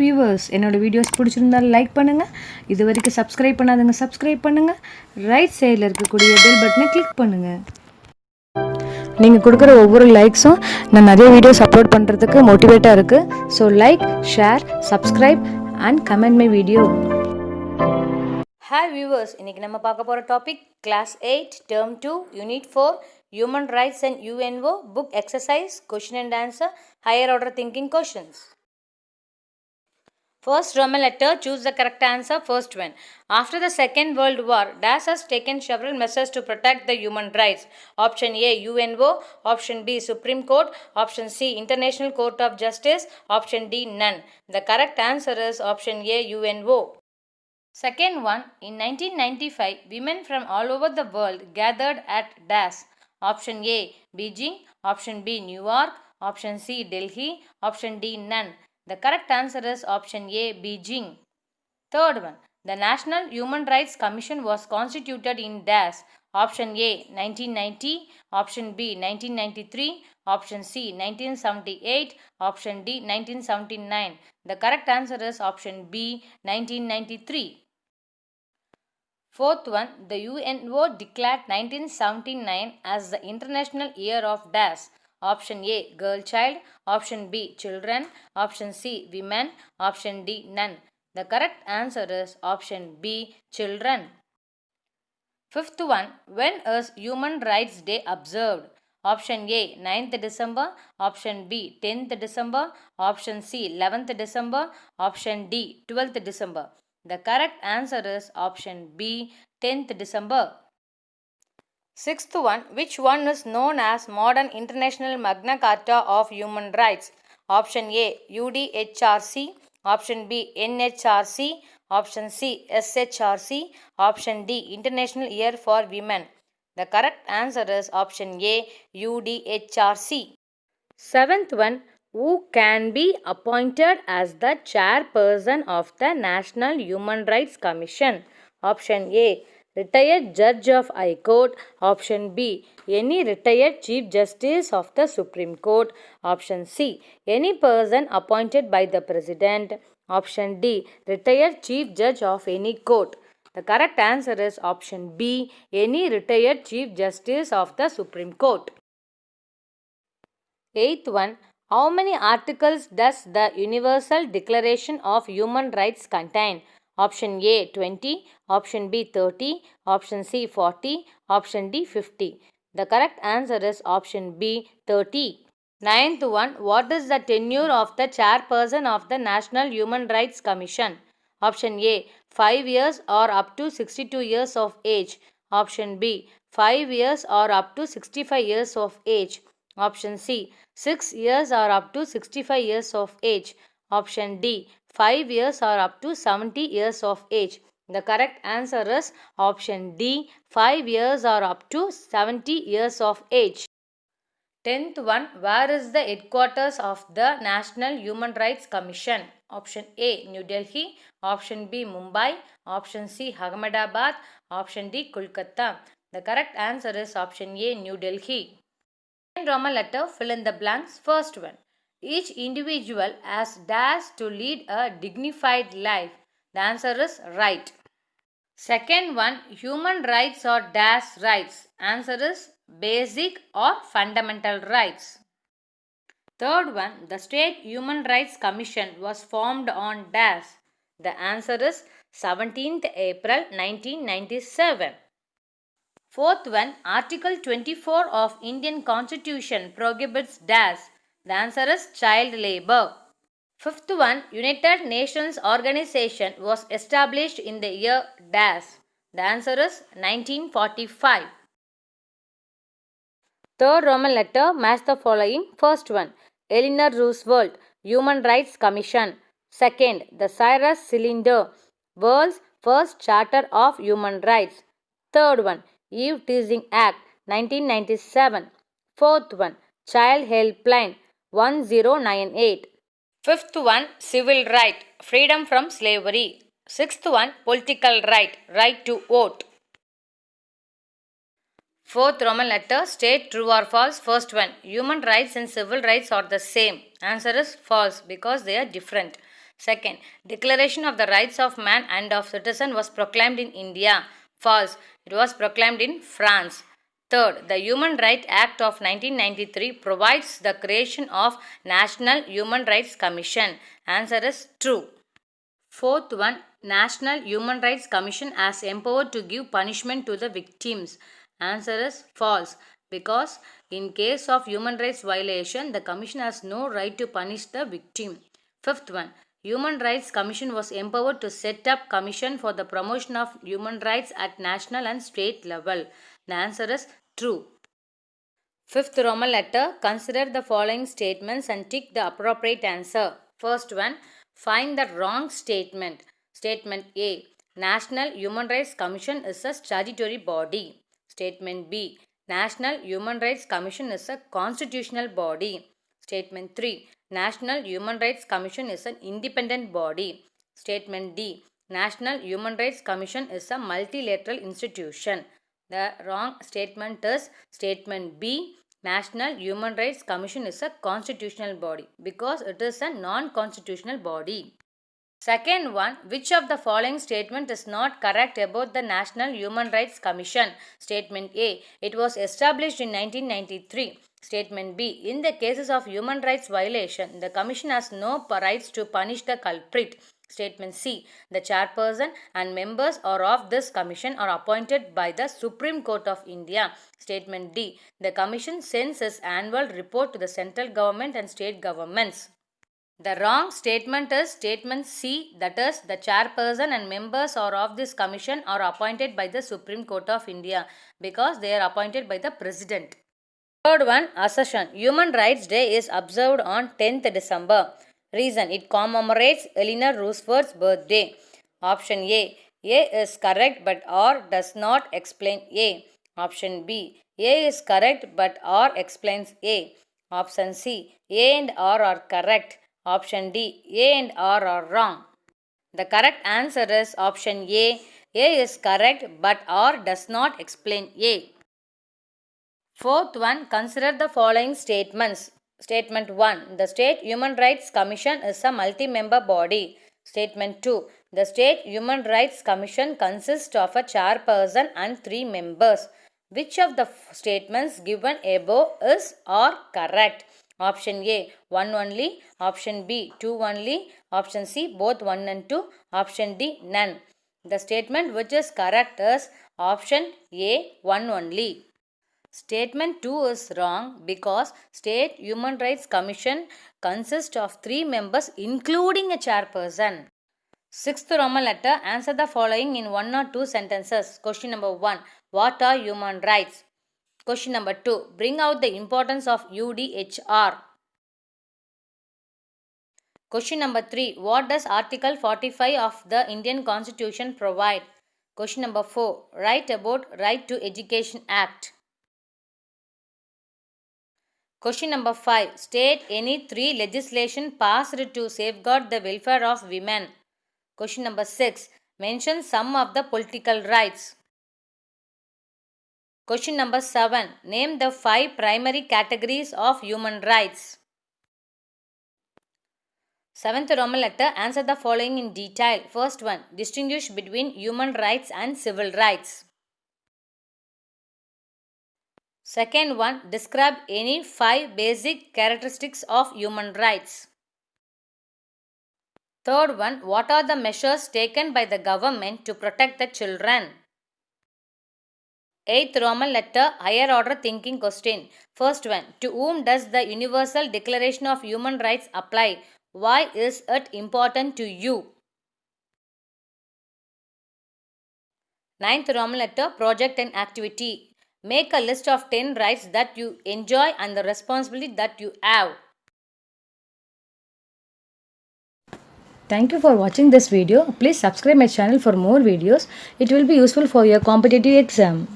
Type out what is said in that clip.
Viewers, என்னோட videos பிடிச்சிருந்தால் like பண்ணுங்கள். இது வரைக்கும் சப்ஸ்கிரைப் பண்ணாதுங்க சப்ஸ்கிரைப் பண்ணுங்கள். ரைட் சைடில் இருக்கக்கூடிய பெல் பட்டனை கிளிக் பண்ணுங்கள். நீங்கள் கொடுக்குற ஒவ்வொரு லைக்ஸும் நான் நிறைய வீடியோஸ் அப்லோட் பண்ணுறதுக்கு மோட்டிவேட்டாக இருக்குது. So like, share, subscribe and comment my video. Hi viewers, இன்றைக்கி நம்ம பார்க்க போகிற topic class 8 term 2 unit 4 Human Rights and UNO book exercise question and answer higher order thinking questions. First Roman letter, choose the correct answer. First one. After the Second World War, DAS has taken several measures to protect the human rights. Option A, UNO. Option B, Supreme Court. Option C, International Court of Justice. Option D, none. The correct answer is option A, UNO. Second one, in 1995, women from all over the world gathered at DAS. Option A, Beijing. Option B, New York. Option C, Delhi. Option D, none. The correct answer is option A, Beijing. Third one, the National Human Rights Commission was constituted in DAS. Option A, 1990. Option B, 1993. Option C, 1978. Option D, 1979. The correct answer is option B, 1993. Fourth one, the UNO declared 1979 as the International Year of DAS. Option A, girl child. Option B, children. Option C, women. Option D, none. The correct answer is option B, children. Fifth one, when is Human Rights Day observed? Option A, 9th December. Option B, 10th December. Option C, 11th December. Option D, 12th December. The correct answer is option B, 10th December. Sixth one, which one is known as Modern International Magna Carta of Human Rights? Option A, UDHRC. Option B, NHRC. Option C, SHRC. Option D, International Year for Women. The correct answer is option A, UDHRC. Seventh one, who can be appointed as the chairperson of the National Human Rights Commission? Option A, retired judge of High Court. Option B, any retired Chief Justice of the Supreme Court. Option C, any person appointed by the President. Option D, retired Chief Judge of any court. The correct answer is option B, any retired Chief Justice of the Supreme Court. Eighth one, how many articles does the Universal Declaration of Human Rights contain? Option A, 20. Option B, 30. Option C, 40. Option D, 50. The correct answer is option B, 30. Ninth one, what is the tenure of the chairperson of the National Human Rights Commission? Option A, 5 years or up to 62 years of age. Option B, 5 years or up to 65 years of age. Option C, 6 years or up to 65 years of age. Option D, 5 years or up to 70 years of age. The correct answer is option D, 5 years or up to 70 years of age. 10th one, where is the headquarters of the National Human Rights Commission? Option A, New Delhi. Option B, Mumbai. Option C, Ahmedabad. Option D, Kolkata. The correct answer is option A, New Delhi. Roman letter, fill in the blanks. First one, each individual has dash to lead a dignified life. The answer is right. Second one, human rights or dash rights. Answer is basic or fundamental rights. Third one, the State Human Rights Commission was formed on dash. The answer is 17th April 1997. Fourth one, Article 24 of Indian Constitution prohibits dash. The answer is child labor. Fifth one, United Nations Organization was established in the year dash. The answer is 1945. Third Roman letter, match the following. First one, Eleanor Roosevelt, Human Rights Commission. Second, the Cyrus Cylinder, World's First Charter of Human Rights. Third one, Eve Teasing Act, 1997. Fourth one, Child Helpline, 1098. Fifth one, civil right, freedom from slavery. Sixth one, political right, right to vote. Fourth Roman letter, state true or false. First one, human rights and civil rights are the same. Answer is false because they are different. Second, Declaration of the Rights of Man and of Citizen was proclaimed in India. False. It was proclaimed in France. Third, the Human Rights Act of 1993 provides the creation of National Human Rights Commission. Answer is true. Fourth one, National Human Rights Commission has empowered to give punishment to the victims. Answer is false, because in case of human rights violation, the commission has no right to punish the victim. Fifth one, Human Rights Commission was empowered to set up commission for the promotion of human rights at national and state level. The answer is true. Fifth Roman letter, consider the following statements and tick the appropriate answer. First one, find the wrong statement. Statement A, National Human Rights Commission is a statutory body. Statement B, National Human Rights Commission is a constitutional body. Statement 3, National Human Rights Commission is an independent body. Statement D, National Human Rights Commission is a multilateral institution. The wrong statement is statement B, National Human Rights Commission is a constitutional body, because it is a non-constitutional body. Second one, which of the following statement is not correct about the National Human Rights Commission? Statement A, it was established in 1993. Statement B, in the cases of human rights violation, the Commission has no rights to punish the culprit. Statement C, the chairperson and members of this commission are appointed by the Supreme Court of India. Statement D, the commission sends its annual report to the central government and state governments. The wrong statement is statement C, that is, the chairperson and members of this commission are appointed by the Supreme Court of India, because they are appointed by the President. Third one, assertion. Human Rights Day is observed on 10th December. Reason, it commemorates Eleanor Roosevelt's birthday. Option A is correct but R does not explain A. Option B, A is correct but R explains A. Option C, A and R are correct. Option D, A and R are wrong. The correct answer is option A. A is correct but R does not explain A. Fourth one, consider the following statements. Statement 1, the State Human Rights Commission is a multi-member body. Statement 2, the State Human Rights Commission consists of a chairperson and 3 members. Which of the statements given above is or correct? Option A, 1 only. Option B, 2 only. Option C, both 1 and 2. Option D, none. The statement which is correct is option A, 1 only. Statement 2 is wrong, because State Human Rights Commission consists of 3 members including a chairperson. Sixth Roman letter, answer the following in 1 or 2 sentences. Question number 1, what are human rights? Question number 2, bring out the importance of UDHR. Question number 3, what does Article 45 of the Indian Constitution provide? Question number 4, write about Right to Education Act. Question number 5, state any 3 legislation passed to safeguard the welfare of women. Question number 6, mention some of the political rights. Question number 7, name the 5 primary categories of human rights. Seventh Roman letter, answer the following in detail. First one, distinguish between human rights and civil rights. Second one, describe any 5 basic characteristics of human rights. Third one, what are the measures taken by the government to protect the children? Eighth Roman letter, higher order thinking question. First one, to whom does the Universal Declaration of Human Rights apply? Why is it important to you? Ninth Roman letter, project and activity. Make a list of 10 rights that you enjoy and the responsibility that you have. Thank you for watching this video. Please subscribe my channel for more videos. It will be useful for your competitive exam.